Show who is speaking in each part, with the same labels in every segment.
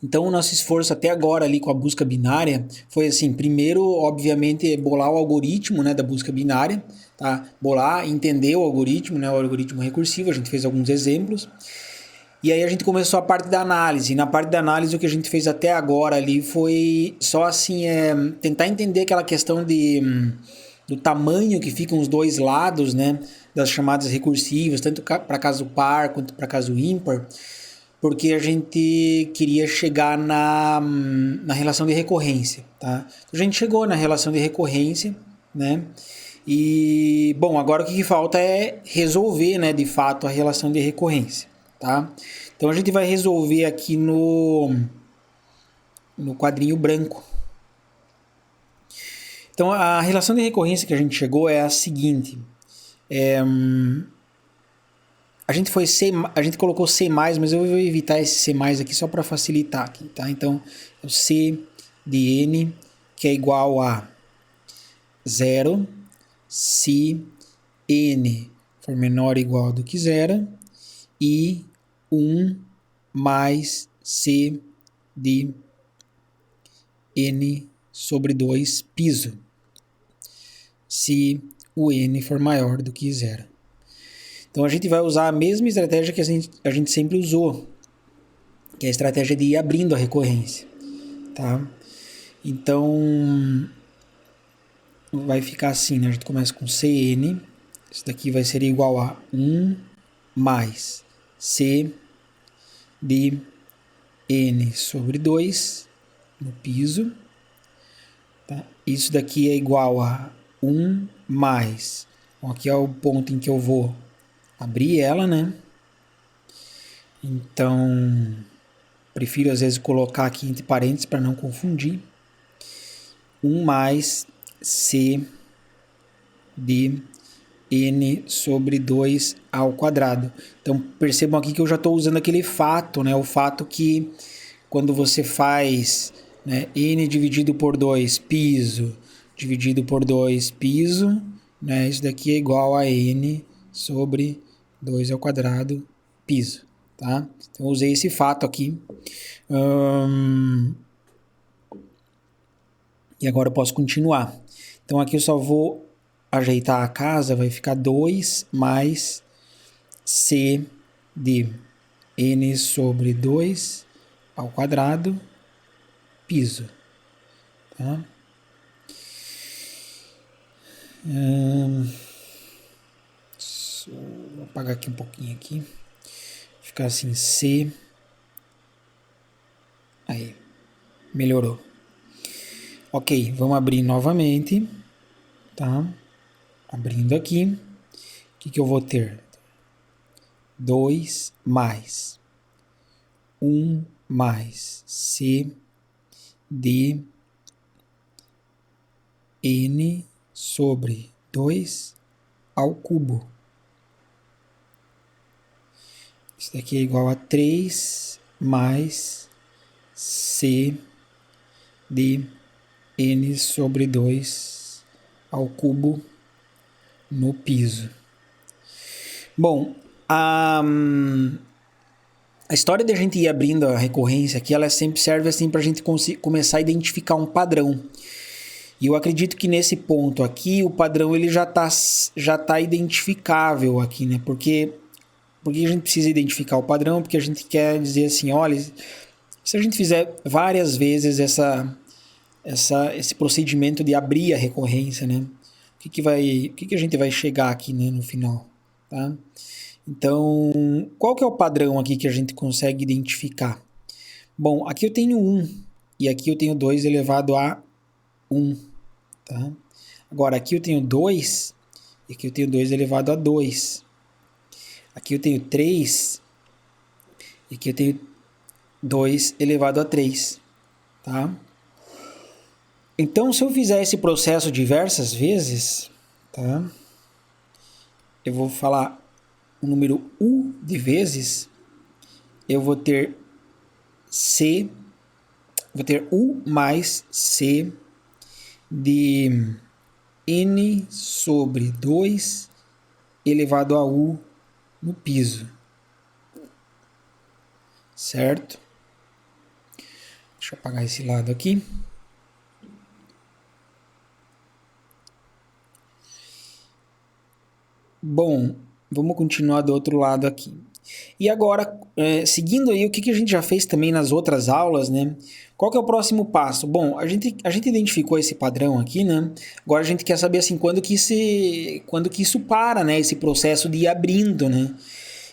Speaker 1: Então, o nosso esforço até agora ali com a busca binária foi assim, primeiro, obviamente, bolar o algoritmo, né, da busca binária, tá? Bolar, entender o algoritmo, né, o algoritmo recursivo, a gente fez alguns exemplos. E aí a gente começou a parte da análise. E na parte da análise o que a gente fez até agora ali foi só assim, tentar entender aquela questão do tamanho que ficam os dois lados, né, das chamadas recursivas, tanto para caso par quanto para caso ímpar, porque a gente queria chegar na relação de recorrência, tá? Então, a gente chegou na relação de recorrência, né? E, bom, agora o que falta é resolver, né, de fato, a relação de recorrência, tá? Então, a gente vai resolver aqui no quadrinho branco. Então, a relação de recorrência que a gente chegou é a seguinte. A gente foi C, a gente colocou C+, mas eu vou evitar esse C+, aqui só para facilitar aqui, tá? Então, o C de N, que é igual a 0, se N for menor ou igual do que 0, e 1 mais C de N sobre 2 piso, se o N for maior do que 0. Então a gente vai usar a mesma estratégia que a gente sempre usou, que é a estratégia de ir abrindo a recorrência, tá? Então vai ficar assim, né? A gente começa com Cn, isso daqui vai ser igual a 1 mais C de N sobre 2 no piso, tá? Isso daqui é igual a 1 mais, bom, aqui é o ponto em que eu vou abrir ela, né? Então, prefiro às vezes colocar aqui entre parênteses para não confundir. 1 mais C de N sobre 2 ao quadrado. Então, percebam aqui que eu já estou usando aquele fato, né? O fato que quando você faz, né, N dividido por 2 piso, dividido por 2 piso, né? Isso daqui é igual a N sobre 2 ao quadrado piso, tá? Então, eu usei esse fato aqui. E agora eu posso continuar. Então aqui eu só vou ajeitar a casa, vai ficar 2 mais C de N sobre 2 ao quadrado piso. Tá? Vou apagar aqui um pouquinho aqui. Ficar assim, C. Aí, melhorou. Ok, vamos abrir novamente. Tá? Abrindo aqui. O que eu vou ter? 2 mais 1 mais C de N sobre 2 ao cubo. Isso daqui é igual a 3 mais C de N sobre 2 ao cubo no piso. Bom, a história de a gente ir abrindo a recorrência aqui, ela sempre serve assim para a gente começar a identificar um padrão. E eu acredito que nesse ponto aqui, o padrão ele já tá identificável aqui, né? Porque a gente precisa identificar o padrão? Porque a gente quer dizer assim, olha, se a gente fizer várias vezes esse procedimento de abrir a recorrência, né? O que a gente vai chegar aqui, né, no final, tá? Então, qual que é o padrão aqui que a gente consegue identificar? Bom, aqui eu tenho 1 e aqui eu tenho 2 elevado a 1, tá? Agora, aqui eu tenho 2 e aqui eu tenho 2 elevado a 2. Aqui eu tenho 3 e aqui eu tenho 2 elevado a 3, tá? Então, se eu fizer esse processo diversas vezes, tá? Eu vou falar o número U de vezes, eu vou ter U mais C de N sobre 2 elevado a U no piso. Certo? Deixa eu apagar esse lado aqui. Bom, vamos continuar do outro lado aqui. E agora, seguindo aí o que a gente já fez também nas outras aulas, né? Qual que é o próximo passo? Bom, a gente identificou esse padrão aqui, né? Agora a gente quer saber assim quando que isso para, né? Esse processo de ir abrindo, né?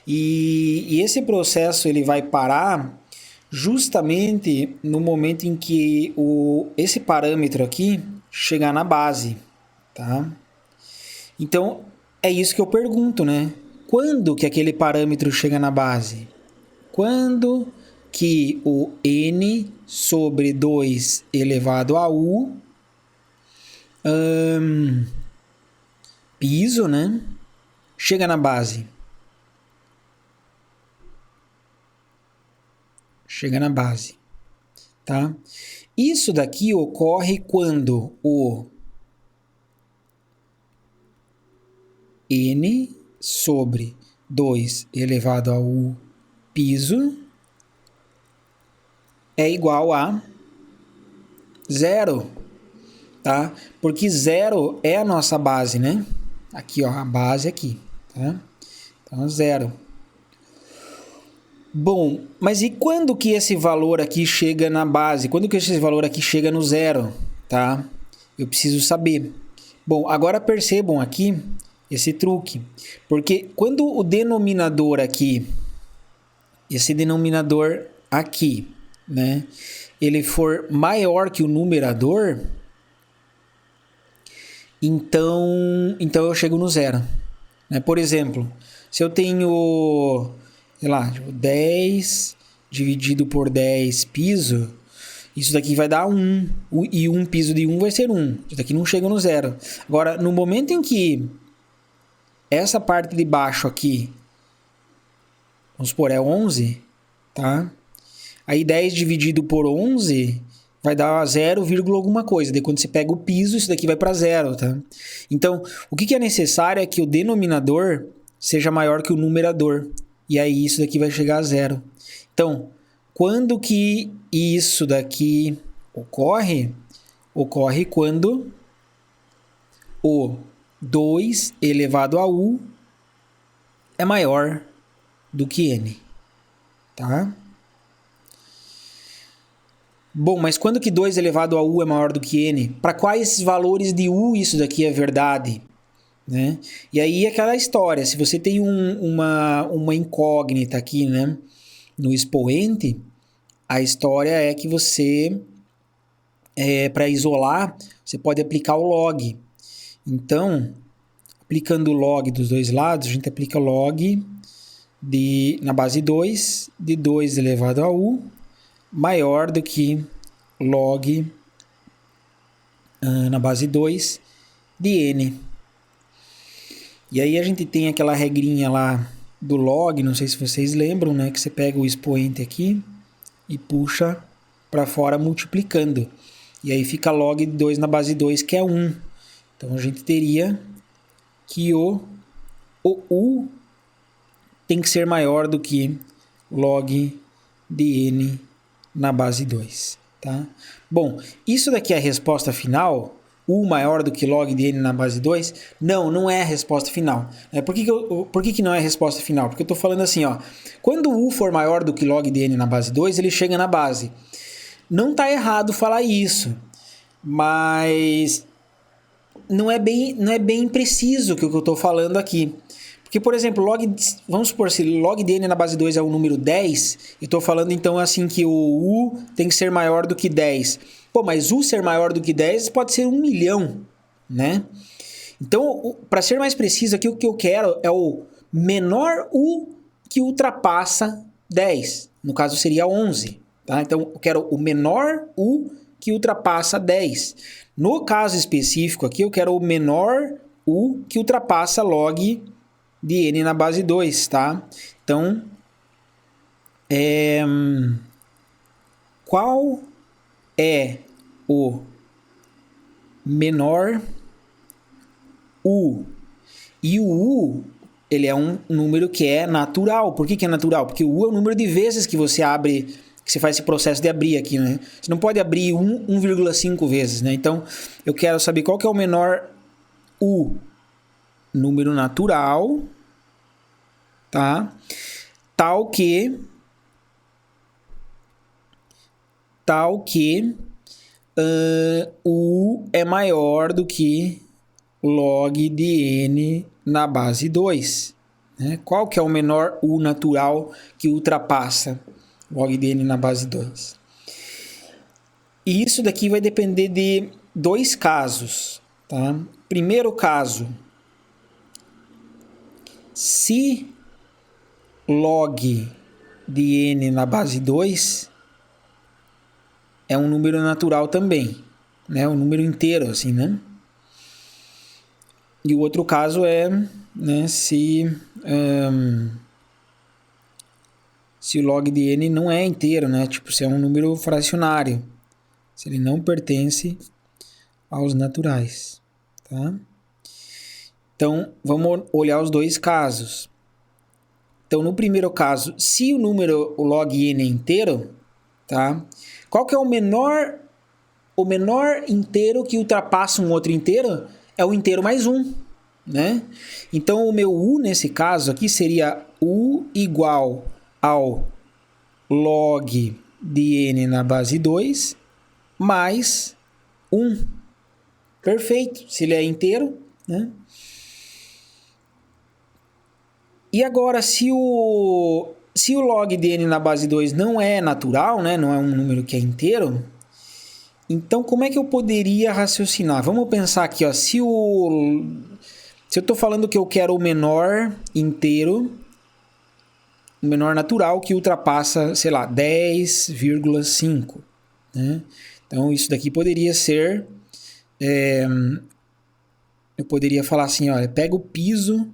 Speaker 1: E esse processo ele vai parar justamente no momento em que esse parâmetro aqui chegar na base, tá? Então, é isso que eu pergunto, né? Quando que aquele parâmetro chega na base? Quando que o n sobre 2 elevado a u, piso, né? Chega na base. Chega na base, tá? Isso daqui ocorre quando o n sobre 2 elevado a u piso é igual a 0, tá? Porque 0 é a nossa base, né? Aqui, ó, a base aqui, tá? Então, 0. Bom, mas e quando que esse valor aqui chega na base? Quando que esse valor aqui chega no 0, tá? Eu preciso saber. Bom, agora percebam aqui esse truque. Porque quando o denominador aqui, esse denominador aqui, né, ele for maior que o numerador, então eu chego no 0. Né? Por exemplo, se eu tenho, sei lá, 10 dividido por 10 piso, isso daqui vai dar 1. E 1 piso de 1 vai ser 1. Isso daqui não chega no 0. Agora, no momento em que essa parte de baixo aqui, vamos supor, é 11, tá? Aí 10 dividido por 11 vai dar 0, alguma coisa. Daí quando você pega o piso, isso daqui vai para 0, tá? Então, o que é necessário é que o denominador seja maior que o numerador. E aí isso daqui vai chegar a 0. Então, quando que isso daqui ocorre? Ocorre quando o 2 elevado a u é maior do que n, tá? Bom, mas quando que 2 elevado a u é maior do que n? Para quais valores de u isso daqui é verdade? Né? E aí aquela história, se você tem uma incógnita aqui, né, no expoente, a história é que você, para isolar, você pode aplicar o log. Então, aplicando o log dos dois lados, a gente aplica log na base 2, de 2 elevado a u, maior do que log na base 2 de n. E aí a gente tem aquela regrinha lá do log, não sei se vocês lembram, né? Que você pega o expoente aqui e puxa para fora multiplicando. E aí fica log de 2 na base 2, que é 1. Então a gente teria que o u tem que ser maior do que log de n na base 2, tá? Bom, isso daqui é a resposta final, u maior do que log de n na base 2? Não é a resposta final. Por que não é a resposta final? Porque eu estou falando assim, ó, quando u for maior do que log de n na base 2, ele chega na base. Não está errado falar isso, mas não é bem preciso o que eu estou falando aqui. Porque, por exemplo, vamos supor, se log de n na base 2 é o número 10, eu estou falando então assim que o u tem que ser maior do que 10. Pô, mas u ser maior do que 10 pode ser 1 milhão, né? Então, para ser mais preciso aqui, o que eu quero é o menor u que ultrapassa 10. No caso, seria 11. Tá? Então, eu quero o menor u que ultrapassa 10. No caso específico aqui, eu quero o menor u que ultrapassa log de n na base 2, tá? Então, qual é o menor u? E o u, ele é um número que é natural. Por que é natural? Porque o u é o número de vezes que você abre que você faz esse processo de abrir aqui, né? Você não pode abrir 1,5 vezes, né? Então, eu quero saber qual que é o menor U, número natural, tá? Tal que U é maior do que log de n na base 2. Né? Qual que é o menor U natural que ultrapassa log de n na base 2? E isso daqui vai depender de dois casos. Tá? Primeiro caso, se log de n na base 2 é um número natural também, né? Um número inteiro, assim, né? E o outro caso é, né, se o log de n não é inteiro, né? Tipo, se é um número fracionário, se ele não pertence aos naturais, tá? Então, vamos olhar os dois casos. Então, no primeiro caso, se o log n é inteiro, tá? Qual que é o menor inteiro que ultrapassa um outro inteiro? É o inteiro mais 1, né? Então, o meu U nesse caso aqui seria U igual ao log de n na base 2 mais 1. Perfeito, se ele é inteiro, né? E agora, se o log de n na base 2 não é natural, né? Não é um número que é inteiro, então como é que eu poderia raciocinar? Vamos pensar aqui, ó, se eu estou falando que eu quero o menor inteiro, o menor natural que ultrapassa, sei lá, 10,5, né? Então, isso daqui poderia ser... eu poderia falar assim, olha, pega o piso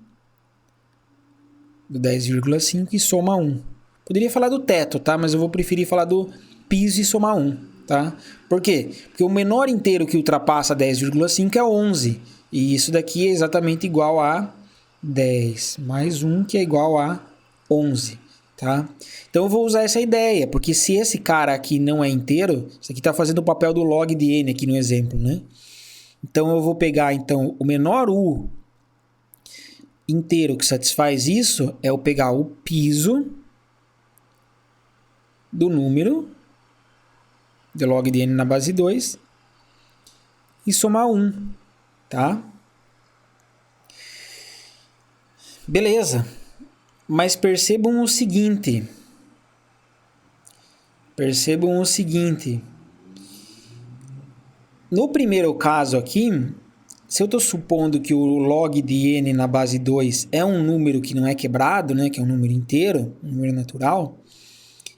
Speaker 1: do 10,5 e soma 1. Poderia falar do teto, tá? Mas eu vou preferir falar do piso e somar 1, tá? Por quê? Porque o menor inteiro que ultrapassa 10,5 é 11. E isso daqui é exatamente igual a 10 mais 1, que é igual a 11, tá? Então eu vou usar essa ideia, porque se esse cara aqui não é inteiro, isso aqui está fazendo o papel do log de n aqui no exemplo, né? Então eu vou pegar então o menor U inteiro que satisfaz isso, é eu pegar o piso do número de log de n na base 2 e somar 1, tá? Beleza. Mas percebam o seguinte. No primeiro caso aqui, se eu estou supondo que o log de n na base 2 é um número que não é quebrado, né, que é um número inteiro, um número natural,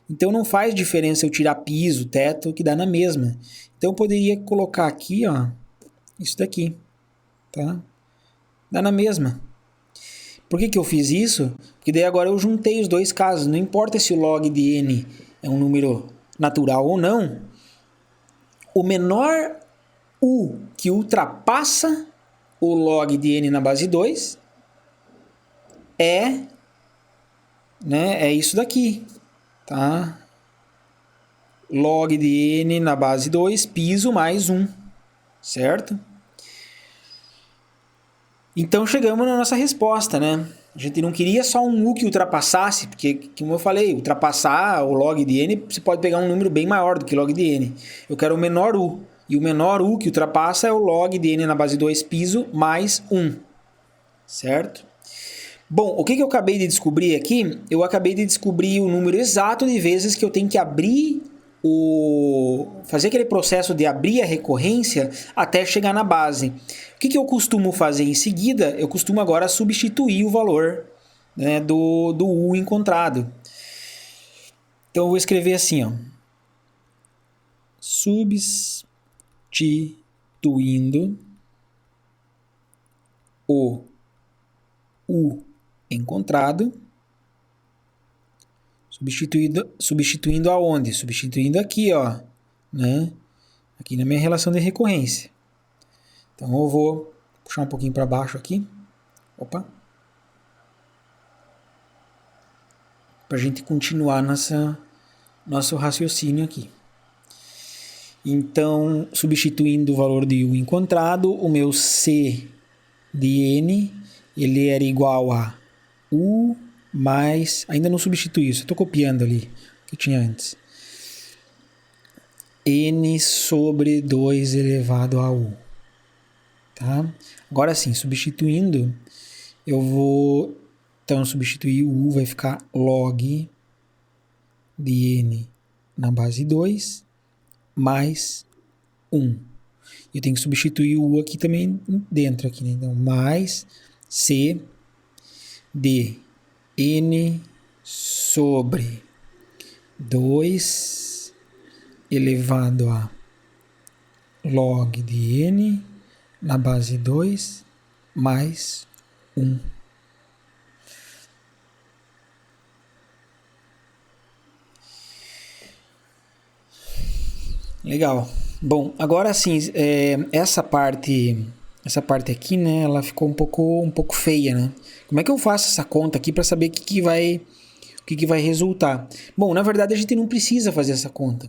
Speaker 1: então não faz diferença eu tirar piso, teto, que dá na mesma. Então eu poderia colocar aqui, ó, isso daqui, tá? Dá na mesma. Por que eu fiz isso? Porque daí agora eu juntei os dois casos. Não importa se o log de n é um número natural ou não, o menor U que ultrapassa o log de n na base 2 é isso daqui, tá? Log de n na base 2, piso mais 1, certo? Então chegamos na nossa resposta, né? A gente não queria só um U que ultrapassasse, porque, como eu falei, ultrapassar o log de n, você pode pegar um número bem maior do que log de n. Eu quero o menor U. E o menor U que ultrapassa é o log de n na base 2 piso mais 1. Certo? Bom, o que eu acabei de descobrir aqui? Eu acabei de descobrir o número exato de vezes que eu tenho que abrir fazer aquele processo de abrir a recorrência até chegar na base. O que eu costumo fazer em seguida? Eu costumo agora substituir o valor, né, do U encontrado. Então eu vou escrever assim, ó, substituindo o U encontrado, substituindo aonde? Substituindo aqui, ó, né? Aqui na minha relação de recorrência. Então eu vou puxar um pouquinho para baixo aqui. Opa. Para a gente continuar nosso raciocínio aqui. Então, substituindo o valor de U encontrado, o meu C de N, ele era igual a U mais... Ainda não substitui isso, eu estou copiando ali o que tinha antes. N sobre 2 elevado a U. Tá? Agora sim, substituindo, eu vou... Então, substituir o U vai ficar log de N na base 2 mais 1. Eu tenho que substituir o U aqui também dentro. Aqui, né? Então, mais C de N sobre 2 elevado a log de N na base 2 mais 1. Legal. Bom, agora sim, essa parte aqui, né, ela ficou um pouco feia, né? Como é que eu faço essa conta aqui para saber o que vai resultar? Bom, na verdade a gente não precisa fazer essa conta,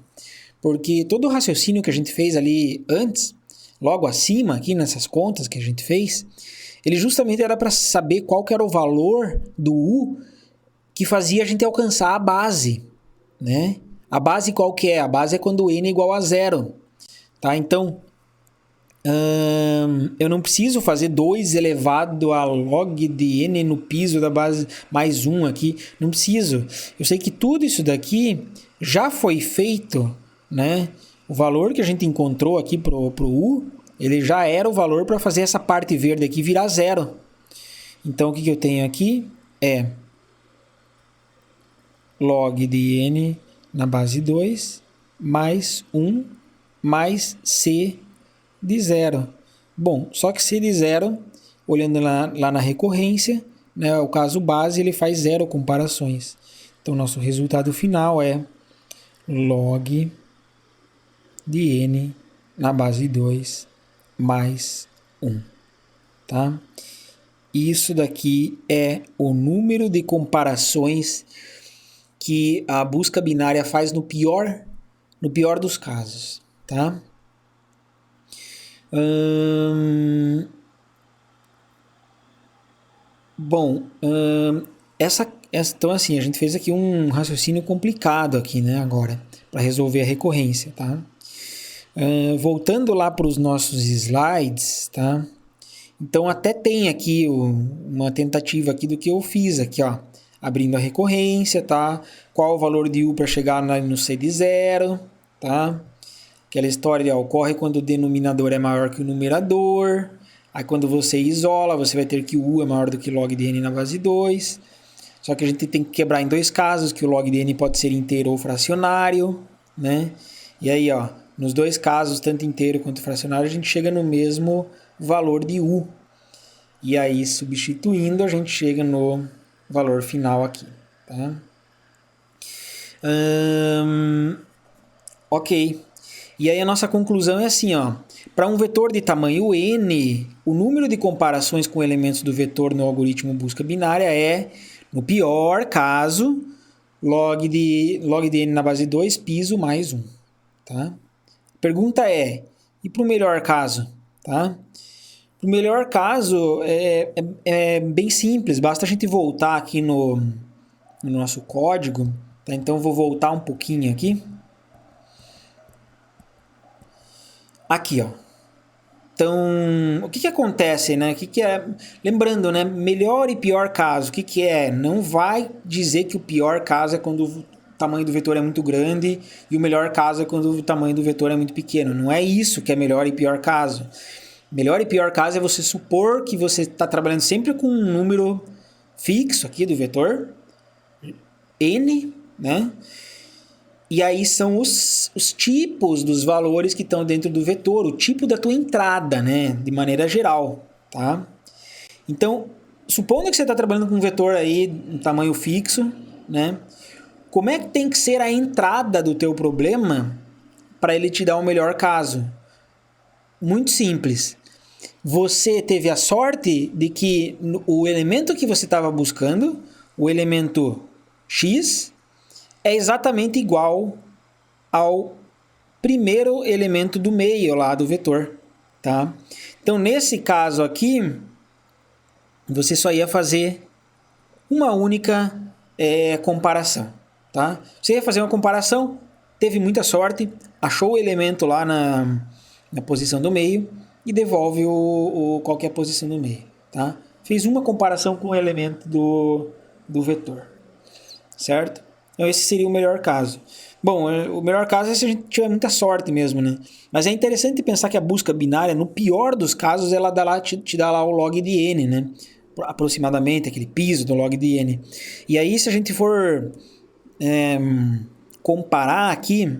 Speaker 1: porque todo o raciocínio que a gente fez ali antes, logo acima aqui nessas contas que a gente fez, ele justamente era para saber qual que era o valor do U que fazia a gente alcançar a base, né? A base qual que é? A base é quando n é igual a 0. Tá? Então, eu não preciso fazer 2 elevado a log de n no piso da base mais 1 aqui. Não preciso. Eu sei que tudo isso daqui já foi feito, né? O valor que a gente encontrou aqui pro U, ele já era o valor para fazer essa parte verde aqui virar 0. Então, o que eu tenho aqui é log de n na base 2, mais 1, mais C de 0. Bom, só que C de 0, olhando lá na recorrência, né, o caso base, ele faz 0 comparações. Então, nosso resultado final é log de n na base 2, mais 1. Tá? Isso daqui é o número de comparações que a busca binária faz no pior dos casos, tá? Então assim, a gente fez aqui um raciocínio complicado aqui, né, agora, para resolver a recorrência, tá? Voltando lá para os nossos slides, tá? Então até tem aqui uma tentativa aqui do que eu fiz aqui, ó. Abrindo a recorrência, tá? Qual o valor de U para chegar no C de 0, tá? Aquela história, ocorre quando o denominador é maior que o numerador. Aí quando você isola, você vai ter que o U é maior do que log de n na base 2. Só que a gente tem que quebrar em dois casos, que o log de n pode ser inteiro ou fracionário, né? E aí, ó, nos dois casos, tanto inteiro quanto fracionário, a gente chega no mesmo valor de U. E aí, substituindo, a gente chega no valor final aqui, tá? Ok. E aí a nossa conclusão é assim, ó. Para um vetor de tamanho n, o número de comparações com elementos do vetor no algoritmo busca binária é, no pior caso, log de n na base 2, piso mais 1. Tá? Pergunta é, e para o melhor caso? Tá? Para o melhor caso, é bem simples, basta a gente voltar aqui no nosso código. Tá? Então, eu vou voltar um pouquinho aqui. Aqui, ó. Então, o que acontece, né? Lembrando, né? Melhor e pior caso, o que é? Não vai dizer que o pior caso é quando o tamanho do vetor é muito grande e o melhor caso é quando o tamanho do vetor é muito pequeno. Não é isso que é melhor e pior caso. Melhor e pior caso é você supor que você está trabalhando sempre com um número fixo aqui do vetor, n, né? E aí são os tipos dos valores que estão dentro do vetor, o tipo da tua entrada, né? De maneira geral, tá? Então, supondo que você está trabalhando com um vetor aí, um tamanho fixo, né? Como é que tem que ser a entrada do teu problema para ele te dar o melhor caso? Muito simples. Você teve a sorte de que o elemento que você estava buscando, o elemento x, é exatamente igual ao primeiro elemento do meio lá do vetor, tá? Então, nesse caso aqui, você só ia fazer uma única comparação, tá? Você ia fazer uma comparação, teve muita sorte, achou o elemento lá na posição do meio e devolve qual que é a posição do meio, tá? Fez uma comparação com o elemento do vetor, certo? Então esse seria o melhor caso. Bom, o melhor caso é se a gente tiver muita sorte mesmo, né? Mas é interessante pensar que a busca binária, no pior dos casos, ela te dá lá o log de n, né? Aproximadamente, aquele piso do log de n. E aí, se a gente for comparar aqui,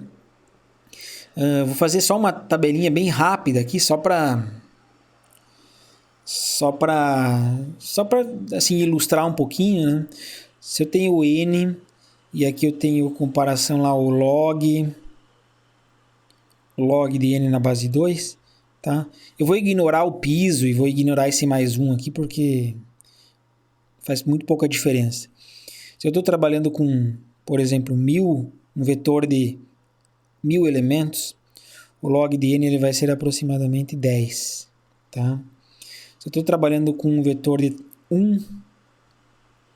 Speaker 1: vou fazer só uma tabelinha bem rápida aqui, só para assim, ilustrar um pouquinho, né? Se eu tenho n e aqui eu tenho comparação lá o log de n na base 2, tá? Eu vou ignorar o piso e vou ignorar esse mais 1 aqui porque faz muito pouca diferença. Se eu estou trabalhando com, por exemplo, um vetor de 1000 elementos, o log de n ele vai ser aproximadamente 10, tá? Se eu estou trabalhando com um vetor de 1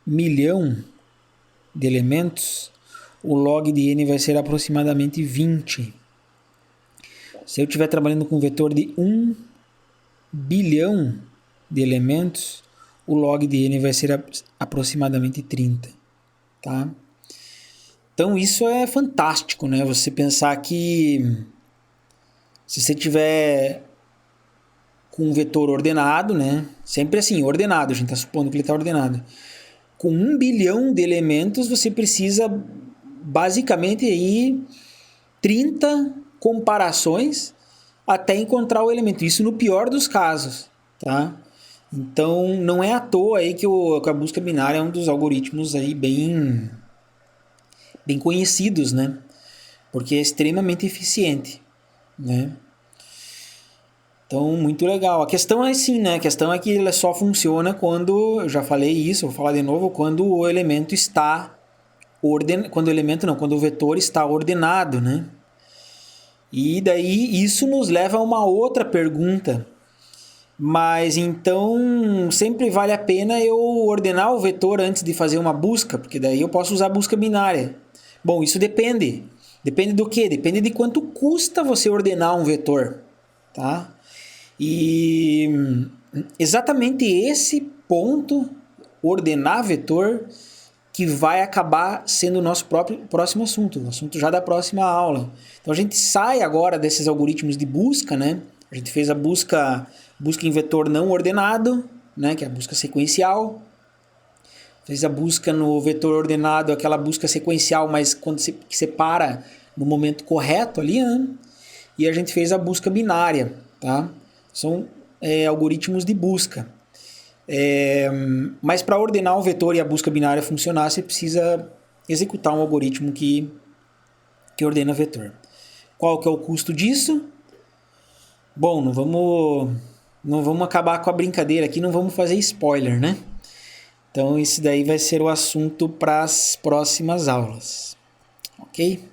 Speaker 1: milhão de elementos, o log de n vai ser aproximadamente 20. Se eu estiver trabalhando com um vetor de 1 bilhão de elementos, o log de n vai ser aproximadamente 30, tá? Então isso é fantástico, né? Você pensar que se você tiver com um vetor ordenado, né? Sempre assim, ordenado, a gente está supondo que ele está ordenado. Com 1 bilhão de elementos, você precisa basicamente aí 30 comparações até encontrar o elemento. Isso no pior dos casos, tá? Então, não é à toa aí que a busca binária é um dos algoritmos aí bem conhecidos, né? Porque é extremamente eficiente, né? Então, muito legal. A questão é assim, né? A questão é que ele só funciona quando, eu já falei isso, vou falar de novo, quando o elemento está quando o vetor está ordenado, né? E daí isso nos leva a uma outra pergunta. Mas então sempre vale a pena eu ordenar o vetor antes de fazer uma busca, porque daí eu posso usar a busca binária. Bom, isso depende. Depende do quê? Depende de quanto custa você ordenar um vetor, tá? E exatamente esse ponto, ordenar vetor, que vai acabar sendo o nosso próximo assunto, o assunto já da próxima aula. Então a gente sai agora desses algoritmos de busca, né? A gente fez a busca em vetor não ordenado, né? Que é a busca sequencial. Fez a busca no vetor ordenado, aquela busca sequencial, mas que separa no momento correto ali, né? E a gente fez a busca binária, tá? São algoritmos de busca. Mas para ordenar o vetor e a busca binária funcionar, você precisa executar um algoritmo que ordena vetor. Qual que é o custo disso? Bom, não vamos acabar com a brincadeira aqui, não vamos fazer spoiler, né? Então, isso daí vai ser o assunto para as próximas aulas, ok?